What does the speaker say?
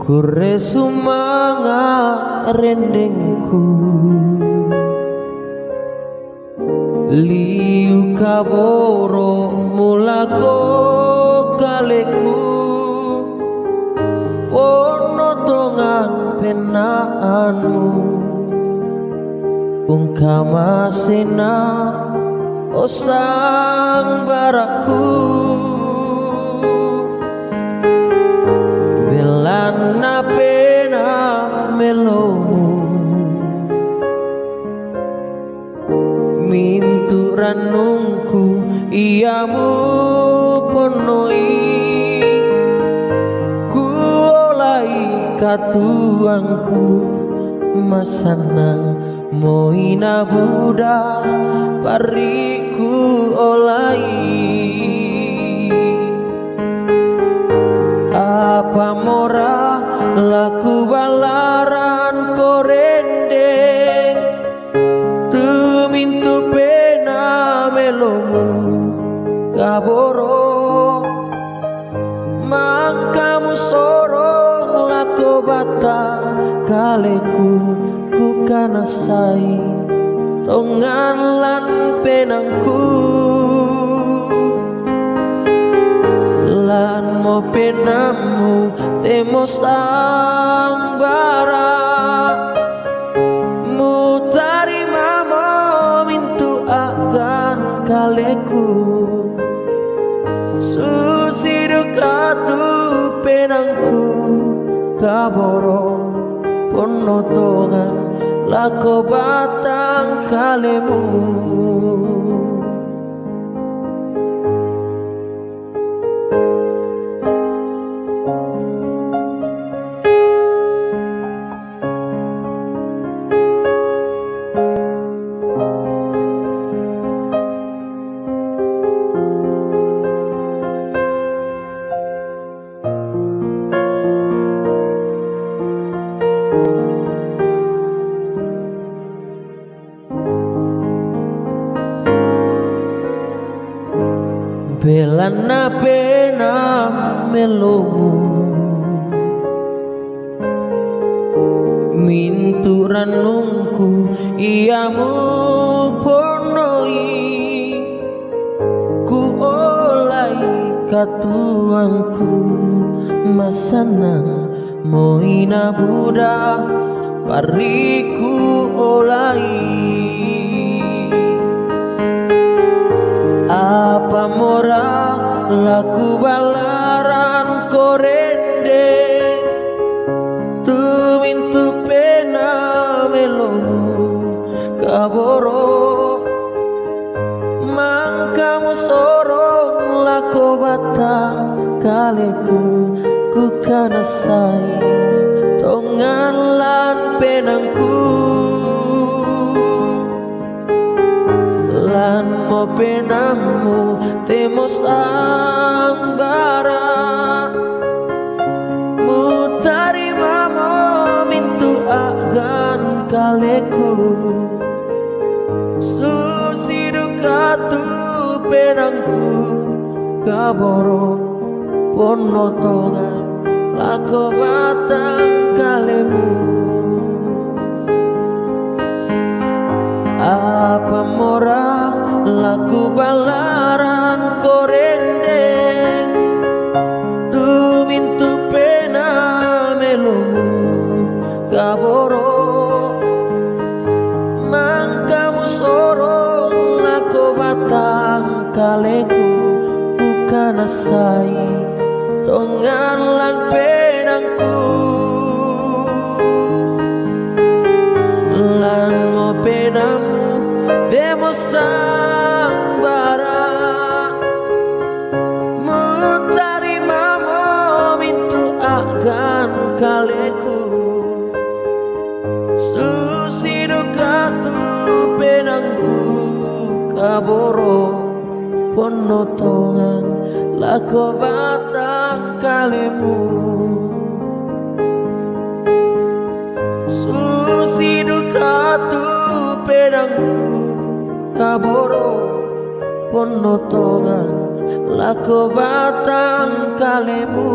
Kure sumanga rendengku liu kaboro mulako kaleku pono tongan penaanmu ungkamasena osang baraku belana pena melomu mintu ranungku iamu ponoi ku olai katuangku masana moina buda pariku olai apa mora laku balaran korendeng tumintu pena melomu kaboro mangkamu sorong lako bata kaleku ku kanasai tongan lan penangku lan mo penamu temo sang bara mutari mamo mintu akan kaleku susidu katu penangku kaboro ponotongan lako batang kalemu belana pena melomu mintu ranungku iamu ponoi ku olai katuangku masana moina buda pariku olai apa mora laku balaran korende tumintu pena melomu kaboro mangkamu sorong lako bata kaleku ku kanasai tongan lan penangku lan mo penamu temo sang bara mutari mamo mintu agan kaleku susidu katu penangku kaboro ponotongan lako batang kalemu apa mora laku balaran korendeng tumintu pena melomu kaboro mangkamu sorong lako batang kaleku ku kanasai tongan lan penangku lan mo penamu demo sang bara mutari mamo mintu akan kaleku susidu katu penangku kaboro ponotongan lako batang kalemu susidu katu penangku kaboro ponotongan lako batang kalemu